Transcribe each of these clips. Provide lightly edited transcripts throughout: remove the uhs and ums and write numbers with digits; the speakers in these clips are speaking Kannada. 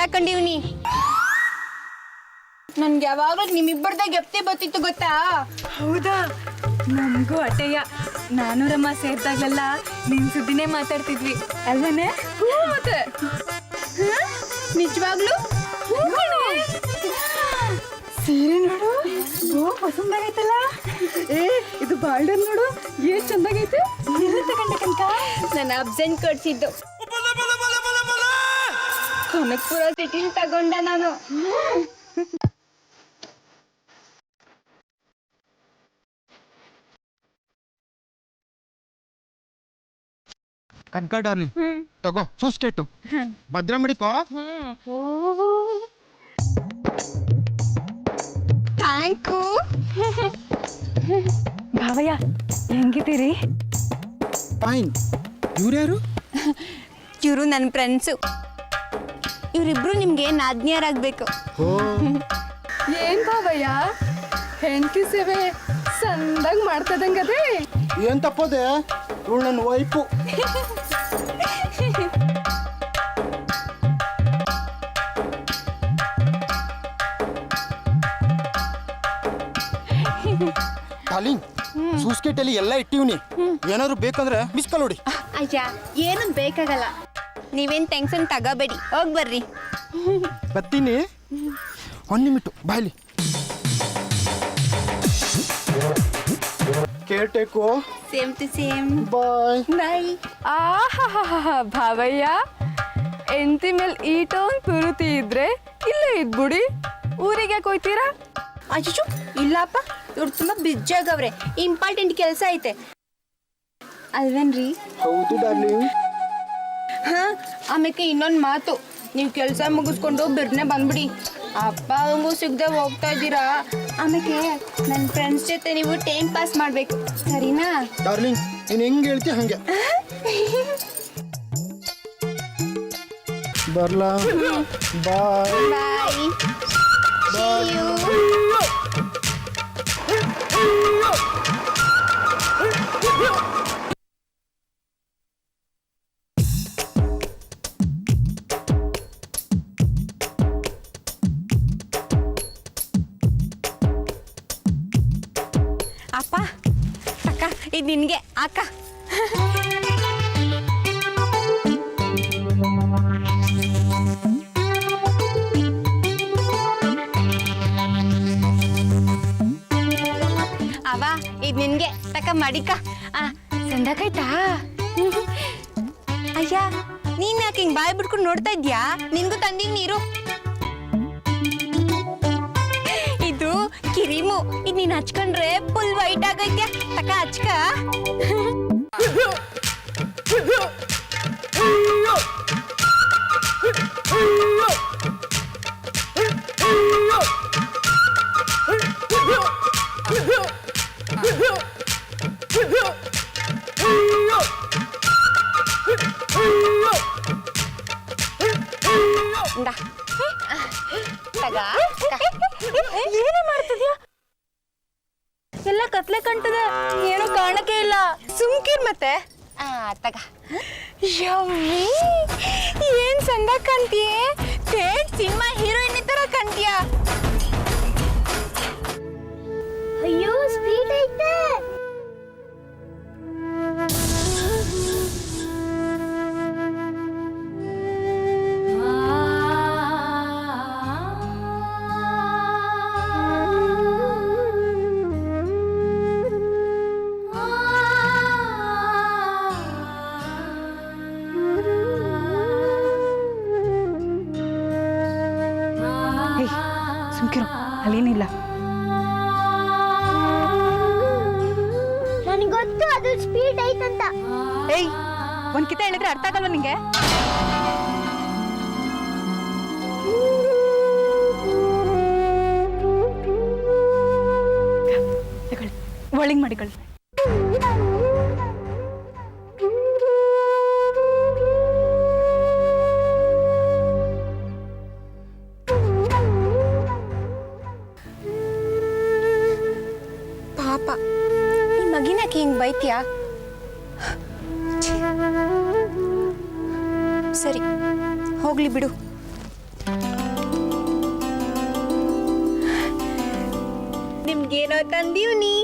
ಹಾಕೊಂಡಿವ್ನಿ. ನನ್ಗೆ ಯಾವಾಗಲೂ ನಿಮ್ಮಿಬ್ಬರದಾಗ ಗೆಪ್ತಿ ಬತ್ತಿತ್ತು ಗೊತ್ತಾ? ಹೌದಾ? ನಮಗೂ ಅಟಯ್ಯ. ನಾನು ರಮ್ಮ ಸೇರ್ದಾಗಲೆಲ್ಲ ನಿನ್ ಸುದ್ದಿನೇ ಮಾತಾಡ್ತಿದ್ವಿ ಅಲ್ವನೇ? ಮತ್ತೆ ನಿಜವಾಗ್ಲೂ ಸೀರೆ ನೋಡು, ಪಸಂದಾಗೈತಲ್ಲ. ಇದು ಬಾಲ್ಡರ್ ನೋಡು, ಏನ್ ಚಂದಾಗೈತೆ. ಎಲ್ಲಿ ತಗೊಂಡೆ ಕನಕ? ನನ್ನ ಅಬ್ಸೆಂಟ್ ಕೊಡ್ಸಿದ್ದು ಕನಕಪುರ ಸಿಟಿಲ್ ತಗೊಂಡ ನಾನು. ಕನ್ಕ ಡಾರ್ಲಿಂಗ್ ತಗೋ ಸೂಸ್ಟೇಟು ಭದ್ರ ಮಡಿಕೋ. ಥ್ಯಾಂಕು ಭಾವಯ್ಯ, ಹೆಂಗಿದ್ದೀರಿ? ಫೈನ್. ಇವ್ರ್ಯಾರು? ಇವರು ನನ್ನ ಫ್ರೆಂಡ್ಸು. ಇವರಿಬ್ರು ನಿಮ್ಗೆ ನಾದ್ನಿಯರಾಗಬೇಕು. ಏನ್ ಭಾವಯ್ಯ, ಹೆಂಡತಿ ಸೇವೆ ಸಂದಾಗ ಮಾಡ್ತದಂಗದೆ. ಏನ್ ತಪ್ಪದೆ? ಇವಳು ನನ್ನ ವೈಫು. ಡಾರ್ಲಿಂಗ್, ಸೂಸ್ಕೇಟಲ್ಲಿ ಎಲ್ಲ ಇಟ್ಟಿವ್ನಿ. ಏನಾದ್ರು ಬೇಕಂದ್ರೆ ಮಿಸ್ ಕಾಲ್ ನೋಡಿ. ಅಯ್ಯ, ಏನು ಬೇಕಾಗಲ್ಲ. ನೀವೇನು ಟೆನ್ಷನ್ ತಗೋಬೇಡಿ, ಹೋಗಿ ಬರ್ರಿ. ಬರ್ತೀನಿ. ಒಂದು ನಿಮಿಟು ಬಾಯ್ಲಿ. ಕೇಳ್ಟೇಕು. Same to same. Bye bye. ಆಹಾ ಭಾವಯ್ಯ, ಎಂತಿ ಮೇಲೆ ಈಟೊಂದು ತುರುತಿ ಇದ್ರೆ ಇಲ್ಲೇ ಇದ್ಬಿಡಿ. ಊರಿಗೆ ಹೋಯ್ತೀರಾ? ಅಜ್ಜು ಇಲ್ಲಪ್ಪ, ಇವ್ರು ತುಂಬಾ ಬಿಜಿ ಆಗವ್ರೆ. ಇಂಪಾರ್ಟೆಂಟ್ ಕೆಲಸ ಐತೆ ಅಲ್ವೇನ್ರಿ? ಹೌದು ಡಾರ್ಲಿಂಗ್. ಹಾ, ಆಮೇಲೆ ಇನ್ನೊಂದು ಮಾತು, ನೀವು ಕೆಲಸ ಮುಗಿಸ್ಕೊಂಡು ಬಿರ್ನೆ ಬಂದ್ಬಿಡಿ. ಅಪ್ಪ ಅವಂಗೂ ಸಿಗದೆ ಹೋಗ್ತಾ ಇದ್ದೀರಾ. ಆಮೇಲೆ ನನ್ನ ಫ್ರೆಂಡ್ಸ್ ಜೊತೆ ನೀವು ಟೈಮ್ ಪಾಸ್ ಮಾಡಬೇಕು, ಸರಿನಾ? ಡಾರ್ಲಿಂಗ್, ನೀನು ಹೆಂಗೆ ಹೇಳ್ತೀಯ ಹಂಗೆ. ಬರ್ಲಾ? ಬಾಯ್ ಬಾಯ್. ಅಪ್ಪ ಅಕ್ಕ, ಇದು ನಿನಗೆ ಅಕ್ಕ. ಅವ ಇದು ನಿನ್ಗೆ ತಕ ಮಡಿಕ. ಸಂದಾಕಾಯ್ತಾ? ಅಯ್ಯ, ನೀನ್ ಯಾಕೆ ಹಿಂಗ್ ಬಾಯ್ ಬಿಡ್ಕೊಂಡು ನೋಡ್ತಾ ಇದ್ಯಾ? ನಿನ್ಗೂ ತಂದಿಗ್ ನೀರು. ಇದು ಕಿರಿಮು. ಇದು ನೀನ್ ಹಚ್ಕೊಂಡ್ರೆ ಫುಲ್ ವೈಟ್ ಆಗೈತ್ಯಾ. ತಕ ಹಚ್ಕ. ಏನೇ ಮಾಡ್ತಿದ್ಯಾ? ಎಲ್ಲ ಕತ್ಲೆ ಕಾಣ್ತದೆ, ಏನೋ ಕಾಣಕ್ಕೆ ಇಲ್ಲ. ಸುಮ್ಕಿರ್ ಮತ್ತೆ. ತಗ. ಯಮ್ಮಿ, ಏನ್ ಚಂದ ಕಾಣ್ತೀಯ. ಸಿನಿಮಾ ಹೀರೋಯಿನ್ ತರ ಕಾಣ್ತೀಯ. ಅಯ್ಯೋ, ಸ್ಪೀಡ್ ಐತೆ. ಸುಮ್ಕಿರು, ಅಲ್ಲೇನಿಲ್ಲ. ನನಗೆ ಗೊತ್ತು ಅದು ಸ್ಪೀಡ್ ಐತಂತ. ಏಯ್, ಒಂದ್ ಕಿತ ಹೇಳಿದ್ರೆ ಅರ್ಥ ಆಗಲ್ವ ನಿಂಗೆ? ಒಳಗ್ ಮಾಡಿಕೊಳ್ಳಿ. ಪಾಪ, ಈ ಮಗಿನಕ್ಕೆ ಹಿಂಗ್ ಬೈತ್ಯಾ? ಸರಿ, ಹೋಗ್ಲಿ ಬಿಡು. ನಿಮ್ಗೇನೋ ತಂದೀವ್ನಿ.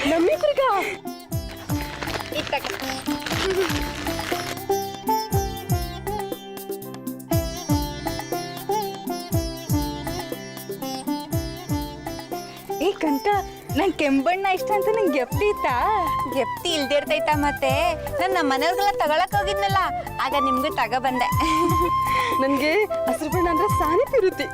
ನಮ್ಮಿಬ್ರಿಗ ಇತ್ತಕ. ಏ ಕನಕ ನಂಗೆ ಕೆಂಬಣ್ಣ ಇಷ್ಟ ಅಂತ ನಂಗೆ ಗೆಪ್ತಿ ಇತ್ತಾ? ಗೆಪ್ತಿ ಇಲ್ದೇ ಇರ್ತೈತ ಮತ್ತೆ. ನಾನು ನಮ್ಮ ಮನೆಯವ್ರಿಗೆಲ್ಲ ತಗೊಳಕ್ ಹೋಗಿದ್ನಲ್ಲ, ಆಗ ನಿಮ್ಗೂ ತಗೋ ಬಂದೆ. ನನಗೆ ಹಸಿರು ಬಣ್ಣ ಅಂದ್ರೆ ಸಾನಿ ತಿರುತಿ.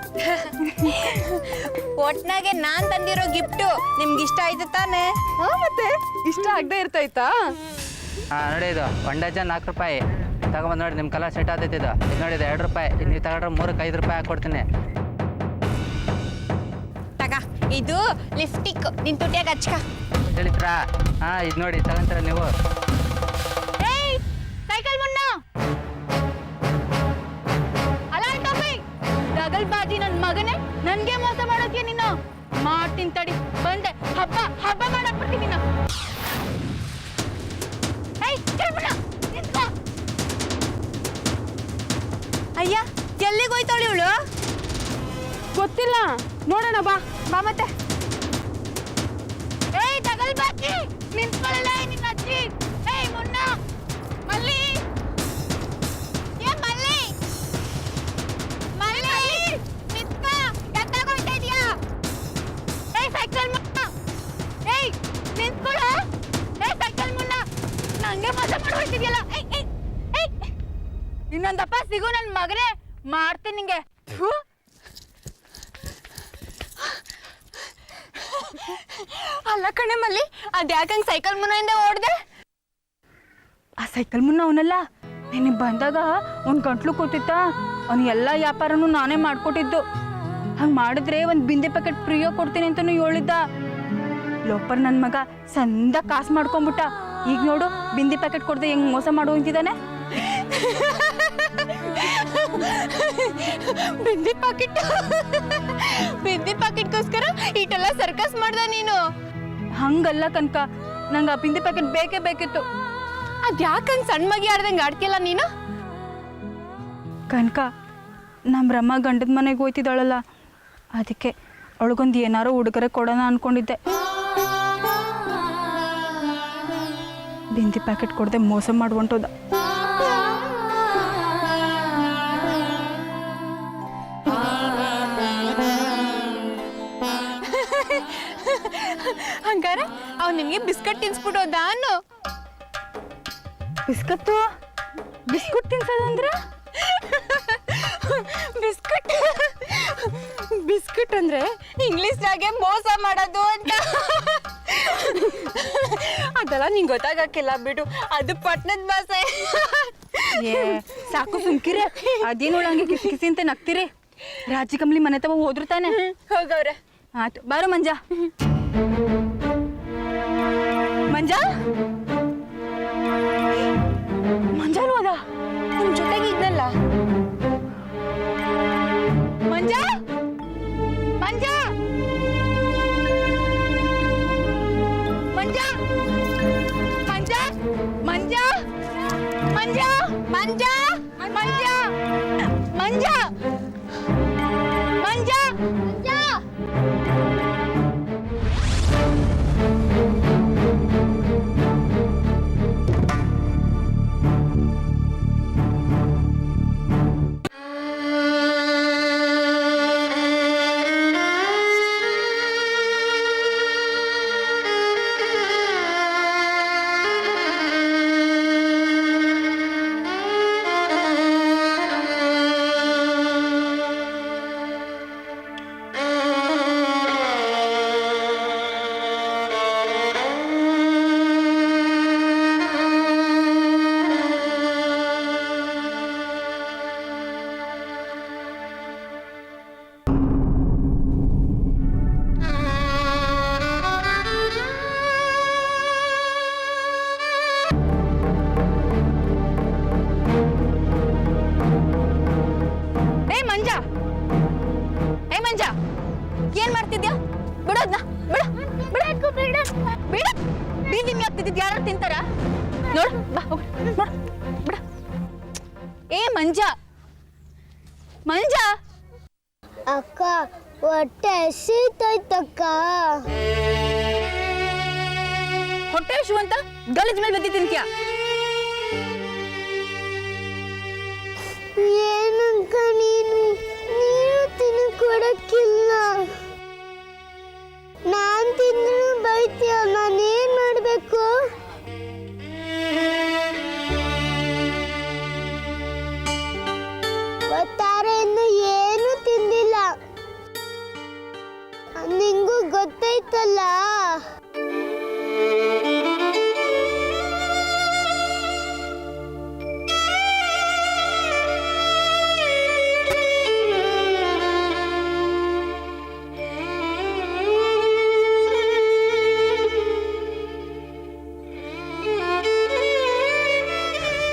ಒಟ್ನಾಗೆ ನಾನ್ ತಂದಿರೋ ಗಿಫ್ಟು ನಿಮ್ಗೆ ಇಷ್ಟ ಆಯ್ತು ತಾನೆ? ಹಾ ಮತ್ತೆ ಇಷ್ಟ ಆಗದೆ ಇರ್ತಾಯ್ತಾ? ನೋಡಿ ಇದು 1 ಡಜನ್ 4 ರೂಪಾಯಿ ತಗೊಂಬಂದು ನೋಡಿ. ನಿಮ್ಮ ಕಲರ್ ಸೆಟ್ ಆತೈತಿ ಇದು. ಇದು ನೋಡಿ ಇದು 2 ರೂಪಾಯಿ. ಇದು ನೀವು ತಗೊಂಡ್ರೆ 3ಕ್ಕೆ 5 ರೂಪಾಯಿ ಹಾಕ್ಕೊಡ್ತೀನಿ. ತಗ, ಇದು ಲಿಫ್ಟಿಕ್. ನಿನ್ ತುಟಿಯಾಗ ಹಚ್ಕ. ಹೇಳಿದ್ರಾ? ಹಾಂ, ಇದು ನೋಡಿ ತಗೊಂತೀರ ನೀವು. ಏಯ್, ಸೈಕಲ್ ಮುನ್ನ ಅಲಾಯ್ ಟಾಪಿ ದಗಲ್ ಬಾಜಿ ನನ್ನ ಮಗನೇ, ನನಗೆ ಮೋಸ ಮಾಡೋಕೆ ನೀನು ಮಾಡ್ತೀನಿ ತಡಿ. ಬಂದೆ ಹಬ್ಬ ಹಬ್ಬ ಮಾಡಾಕ್ಬಿಡ್ತೀನಿ ನೀನು. ಏಯ್ ಕೆಂಬಣ್ಣ ನಿಂತ್ಕೋ. ಅಯ್ಯ, ಎಲ್ಲಿಗೆ ಹೋಯ್ತಾಳೆ ಇವಳು? ಗೊತ್ತಿಲ್ಲ, ನೋಡೋಣ ಬಾ. ಬಾ ಮತ್ತೆ. ಏಯ್ ತಗಲ್ ಬಾಕಿ ನಿಂತ್ಕೊಳ್ಳಲ್ಲ ನಿನ್ನ ಅಜ್ಜಿ. ಏಯ್ ಮುನ್ನ, ಮಲ್ಲಿ, ಏ ಮಲ್ಲಿ, ಮಲ್ಲಿ ನಿಂತ್ಕೋ. ಎತ್ತಾಗ ಹೋಗ್ತಾ ಇದೀಯಾ? ಏಯ್ ಸೈಕಲ್ ಮುನ್ನ, ಏಯ್ ನಿಂತ್ಕೊಳ್ಳೋ. ಏಯ್ ಸೈಕಲ್ ಮುನ್ನ, ನಂಗೆ ಮೋಸ ಮಾಡಿ ಹೋಗ್ತಿದ್ಯಲ್ಲ. ಏಯ್ ಏಯ್ ಏಯ್, ಇನ್ನೊಂದಪ್ಪ ಸಿಗು ನನ್ನ ಮಗನೇ, ಮಾಡ್ತೀನಿ ನಿಂಗೆ. ಥು. ಅಲ್ಲ ಕಣೆ ಮಲ್ಲಿ, ಅದ್ಯಾಕಂಗ್ ಸೈಕಲ್ ಮುನ್ನೆಯಿಂದ ಓಡ್ದೆ? ಆ ಸೈಕಲ್ ಮುನ್ನ ಅವನಲ್ಲ, ನೀನು ಬಂದಾಗ ಒಂದು ಗಂಟ್ಲು ಕೂತಿತ್ತ. ಅವ್ನು ಎಲ್ಲ ವ್ಯಾಪಾರನೂ ನಾನೇ ಮಾಡ್ಕೊಟ್ಟಿದ್ದು. ಹಂಗೆ ಮಾಡಿದ್ರೆ ಒಂದು ಬಿಂದೆ ಪ್ಯಾಕೆಟ್ ಫ್ರೀಯಾಗಿ ಕೊಡ್ತೀನಿ ಅಂತಲೂ ಹೇಳಿದ್ದ. ಲೋಪರ್ ನನ್ನ ಮಗ ಸಂದ ಕಾಸು ಮಾಡ್ಕೊಂಬಿಟ್ಟ. ಈಗ ನೋಡು, ಬಿಂದಿ ಪ್ಯಾಕೆಟ್ ಕೊಡದೆ ಹೆಂಗೆ ಮೋಸ ಮಾಡೋ ಅಂತಿದ್ದಾನೆ. ಬಿಂದಿ ಪಾಕೆಟ್, ಬಿಂದಿ ಪಾಕೆಟ್ಗೋಸ್ಕರ ಇಟ್ಟೆಲ್ಲ ಸರ್ಕಸ್ ಮಾಡ್ದ ನೀನು? ಹಂಗಲ್ಲ ಕನಕ, ನಂಗೆ ಆ ಬಿಂದಿ ಪ್ಯಾಕೆಟ್ ಬೇಕೇ ಬೇಕಿತ್ತು. ಅದ್ಯಾಕಂಗ್ ಸಣ್ಣ ಮಗಿ ಆಡ್ದಂಗೆ ಆಡ್ತಿಯಲ್ಲ ನೀನು? ಕನಕ, ನಮ್ಮ ರಮ್ಮ ಗಂಡದ ಮನೆಗೆ ಹೋಯ್ತಿದ್ದಾಳಲ್ಲ, ಅದಕ್ಕೆ ಅವಳಿಗೊಂದು ಏನಾರೋ ಉಡುಗೊರೆ ಕೊಡೋಣ ಅನ್ಕೊಂಡಿದ್ದೆ. ಬಿಂದಿ ಪ್ಯಾಕೆಟ್ ಕೊಡದೆ ಮೋಸ ಮಾಡುವಂಟೋದ. ಹಂಗಾರೆ ಅವ್ನು ನಿನ್ಗೆ ಬಿಸ್ಕಟ್ ತಿನ್ಸ್ಬಿಟ್ಟೋದ ಅನ್ನು? ಬಿಸ್ಕತ್ತು ಬಿಸ್ಕುಟ್ ತಿನ್ಸೋದಂದ್ರೆ? ಬಿಸ್ಕಟ್, ಬಿಸ್ಕಟ್ ಅಂದ್ರೆ ಇಂಗ್ಲಿಷ್ನಾಗೆ ಮೋಸ ಮಾಡೋದು ಅಂತ. ಅದೆಲ್ಲ ನಿಂಗೆ ಗೊತ್ತಾಗಕ್ಕಿಲ್ಲ ಬಿಡು, ಅದು ಪಟ್ಟಣದ ಭಾಷೆ. ಏ ಸಾಕು ಸುಮ್ಕಿರಿ, ಅದೇನು ಹಂಗೆ ಕಿಸಿ ಕಿಸಿ ಅಂತ ನಗ್ತೀರಿ. ರಾಜಿ ಕಮ್ಲಿ ಮನೆ ತವ ಹೋದ್ರು ತಾನೆ? ಹೋಗವ್ರೆ. ಆಯ್ತು ಬಾರು ಮಂಜ. ಮಂಜ ಮಂಜಾನು ಅದ ನಿಮ್ ಜೊತೆಗೆ ಇದ್ನಲ್ಲ. ಮಂಜ ಮಂಜ ಮಂಜ ಮಂಜ ಮಂಜ ಮಂಜ ಮಂಜ ಮಂಜ ಮಂಜ ಮಂಜ ಮಂಜ. ಏನ್ ಮಾಡ್ತಿದ್ಯಾ? ಬಿಡೋದ್ನ, ಬಿಡ ಬಿಡ ಬಿಡ. ಬೀದಿ ಆಗ್ತಿದ್ದಿದ್ ಯಾರು ತಿಂತಾರ? ನೋಡು, ಬಾ ಹೋಗು, ನೋಡು, ಬಿಡ. ಏ ಮಂಜ, ಮಂಜ. ಅಕ್ಕ, ಹೊಟ್ಟೆ ಹಸಿತೈತಕ್ಕ. ಹೊಟ್ಟೆ ಹಶು ಅಂತ ಗಲಜ್ ಮೇಲೆ ಬದ್ದಿ ತಿಂತ್ಯಾ? ಏನಂಕ ನೀನು ತಿನ್ಕೊಡಕ್ಕಿಲ್ಲ. ನಾನ್ ತಿಂದ್ರು ಬೈತೀಯ, ನಾನೇನ್ ಮಾಡ್ಬೇಕು? ಗೊತ್ತಾರೆಯಿಂದ ಏನು ತಿಂದಿಲ್ಲ, ನಿಂಗೂ ಗೊತ್ತೈತಲ್ಲ.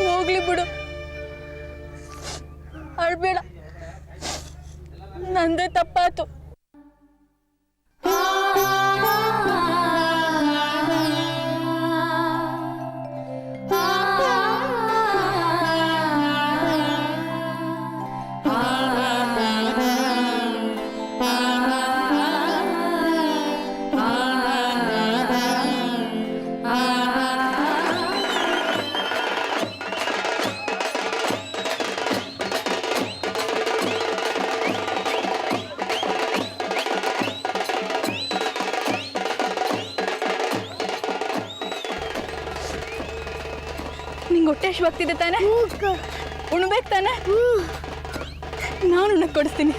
ಹೋಗ್ಲಿ ಬಿಡು, ಅಳ್ಬೇಡ, ನಂದೇ ತಪ್ಪಾತು. ನಿಂಗೆ ಹೊಟ್ಟೆ ಹಶ್ವಾಗ್ತಿದೆ ತಾನೆ? ಉಣ್ಬೇಕು ತಾನೆ? ನಾನು ಉಣ್ಣಕ್ಕೆ ಕೊಡಿಸ್ತೀನಿ.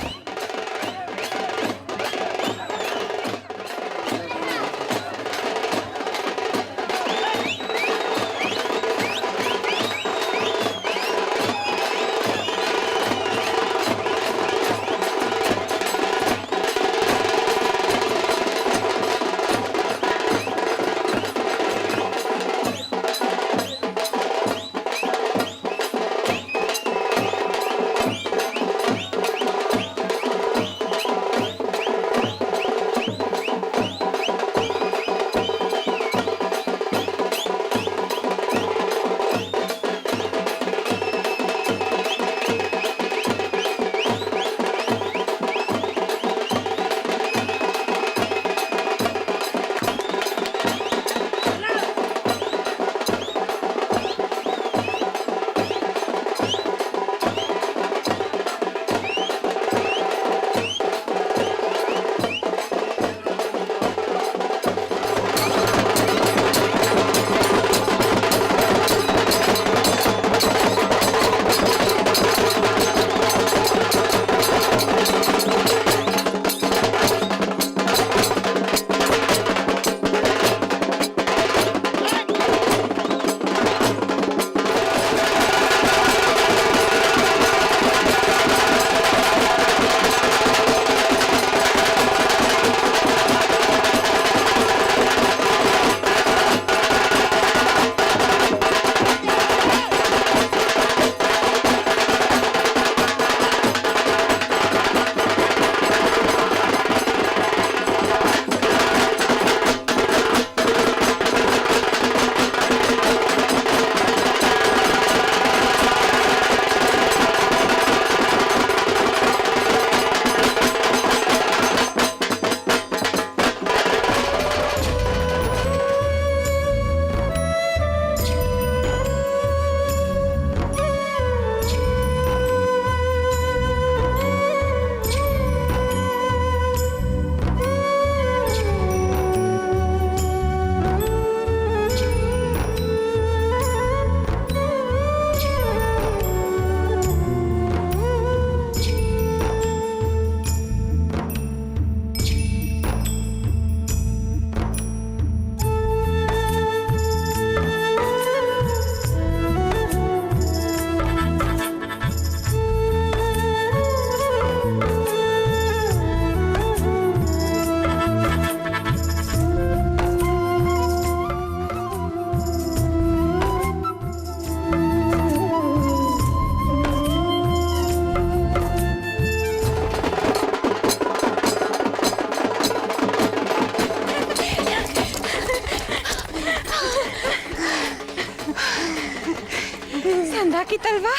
ಚಂದಾಕಿತ್ತಲ್ವಾ?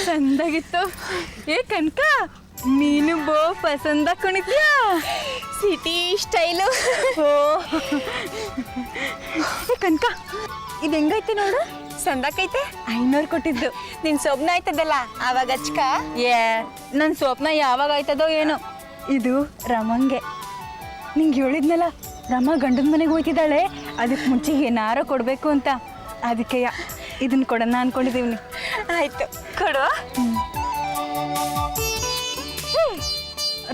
ಚಂದಾಗಿತ್ತು. ಏ ಕನಕ, ನೀನು ಬೋ ಪಸಂದ ಕುಣಿದ್ಯಾ ಸಿಟಿ ಸ್ಟೈಲು. ಓ ಕನ್ಕ ಇದು ಹೆಂಗೈತೆ ನೋಡು. ಸಂದಕೈತೆ. 500 ಕೊಟ್ಟಿದ್ದು. ನಿನ್ ಸೊಬ್ನ ಆಯ್ತದಲ್ಲ ಆವಾಗ ಹಚ್ಕ. ನನ್ನ ಸ್ವಪ್ನ ಯಾವಾಗ ಆಯ್ತದೋ ಏನೋ. ಇದು ರಮಂಗೆ. ನಿಂಗೆ ಹೇಳಿದ್ನಲ್ಲ, ರಮ ಗಂಡನ ಮನೆಗೆ ಹೋಯ್ತಿದ್ದಾಳೆ, ಅದಕ್ಕೆ ಮುಂಚೆ ಏನಾರ ಕೊಡಬೇಕು ಅಂತ. ಅದಕ್ಕೆ ಇದನ್ನ ಕೊಡೋಣ ಅನ್ಕೊಂಡಿದ್ದೀವಿ. ಆಯ್ತು ಕೊಡು.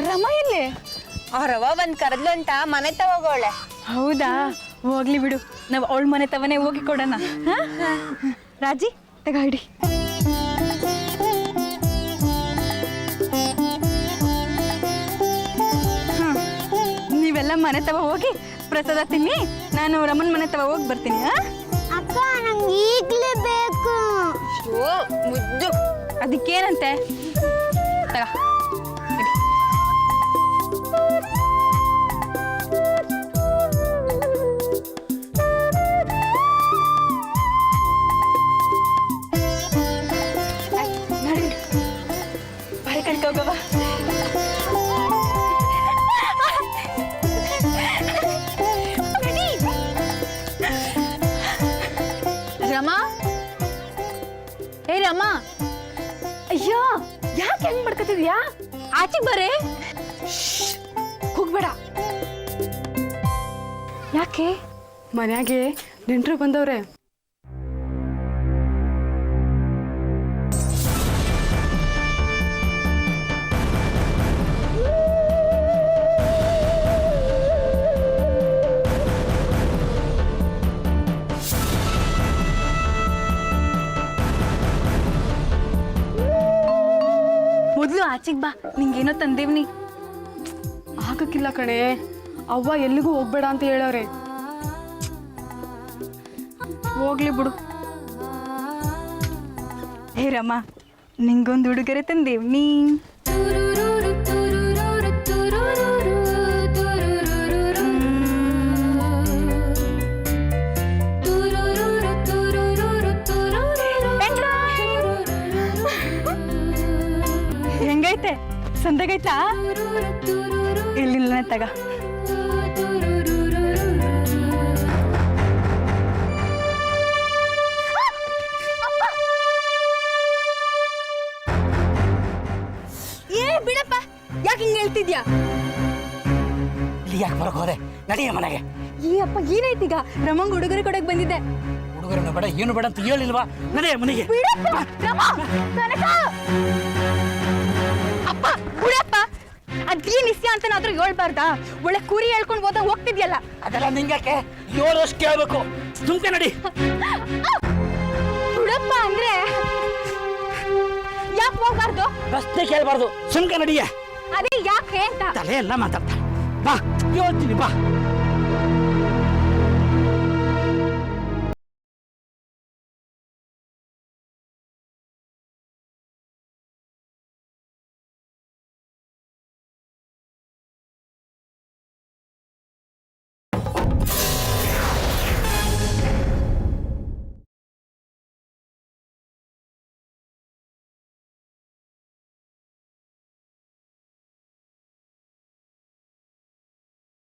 ರಮ ಎಲ್ಲಿ? ಅವ್ರವ್ವ ಬಂದ್ ಕರೆದ್ಲು ಅಂತ ಮನೆ ತಗೋಗೋಳೆ. ಹೌದಾ, ಹೋಗ್ಲಿ ಬಿಡು, ನಾವು ಅವಳ ಮನೆ ತವನೇ ಹೋಗಿ ಕೊಡೋಣ. ರಾಜಿ ತಗ ಹಿಡಿ. ನೀವೆಲ್ಲ ಮನೆ ತವ ಹೋಗಿ ಪ್ರಸಾದ ತಿನ್ನಿ, ನಾನು ರಮನ್ ಮನೆ ತವ ಹೋಗಿ ಬರ್ತೀನಿ. ಅಕ್ಕ ನಂಗೆ ಈಗಲೇ ಬೇಕು. ಓ ಮುದ್ದು. ಅದಕ್ಕೇನಂತೆ, ತಗ ಹಿಡಿ. ಬಾರಿ ಕಳ್ಕೋಗವ. ರಮಾ, ಏ ರಮಾ, ಅಯ್ಯೋ ಯಾಕೆ ಹೆಂಗ್ ಮಾಡ್ಕೊತಿದ್ಯಾ? ಆಚೆಗೆ ಬರೇ. ಹೋಗ್ಬೇಡ. ಯಾಕೆ? ಮನ್ಯಾಗೆ ನೆಂಟರು ಬಂದವ್ರೆ. ಮೊದಲು ಆಚೆಗೆ ಬಾ, ನಿಂಗೇನೋ ತಂದೇವ್ನಿ. ಆಗಕ್ಕಿಲ್ಲ ಕಣೆ, ಅವ್ವ ಎಲ್ಲಿಗೂ ಹೋಗ್ಬೇಡ ಅಂತ ಹೇಳವ್ರೆ. ಹೋಗ್ಲಿ ಬಿಡು. ಹೇ ರಮ, ನಿಂಗೊಂದು ಉಡುಗೊರೆ ತಂದೇವ್ನಿ. ಹೆಂಗೈತೆ? ಸಂದಾಗೈತಾ? ಇಲ್ಲಿಲ್ಲ ತಗ. ಬಿಡಪ್ಪ, ಯಾಕೆ ಹಿಂಗೆ ಹೇಳ್ತಿದ್ಯಾ? ಇಲ್ಲಿ ಯಾಕೆ ಬರಕ್ ಹೋದೆ? ನಡಿಯ ಮನೆಗೆ. ಈ ಅಪ್ಪ ಏನಾಯ್ತೀಗ? ರಮಂಗ್ ಉಡುಗೊರೆ ಕೊಡಕ್ ಬಂದಿದ್ದೆ. ಹುಡುಗರನ್ನ ಬೇಡ ಏನು ಬೇಡ ಅಂತ ಹೇಳಿಲ್ವಾ? ನಡಿಯ ಮನೆಗೆ. ಅಪ್ಪ ಬಿಡಪ್ಪ, ಅದೇನ್ ಇಸ್ಯ ಅಂತ ನಾದ್ರೂ ಹೇಳ್ಬಾರ್ದಾ? ಒಳ್ಳೆ ಕುರಿ ಹೇಳ್ಕೊಂಡು ಹೋದಾಗ ಹೋಗ್ತಿದ್ಯಲ್ಲ. ಅದೆಲ್ಲ ನಿಂಗಕ್ಕೆ 7 ವರ್ಷ ಕೇಳ್ಬೇಕು. ಸುಮ್ಕೆ ನಡಿ. ಬಿಡಪ್ಪ ಅಂದ್ರೆ ಯಾಕೆ ಹೋಗ್ಬಾರ್ದು? ಪ್ರಶ್ನೆ ಕೇಳಬಾರ್ದು, ಸುಮ್ಕೆ ನಡಿಯ. ಅದೇ ಯಾಕೆ ಅಂತ. ತಲೆ ಎಲ್ಲ ಮಾತಾಡ್ತಾ ಬಾ, ಹೇಳ್ತೀನಿ ಬಾ.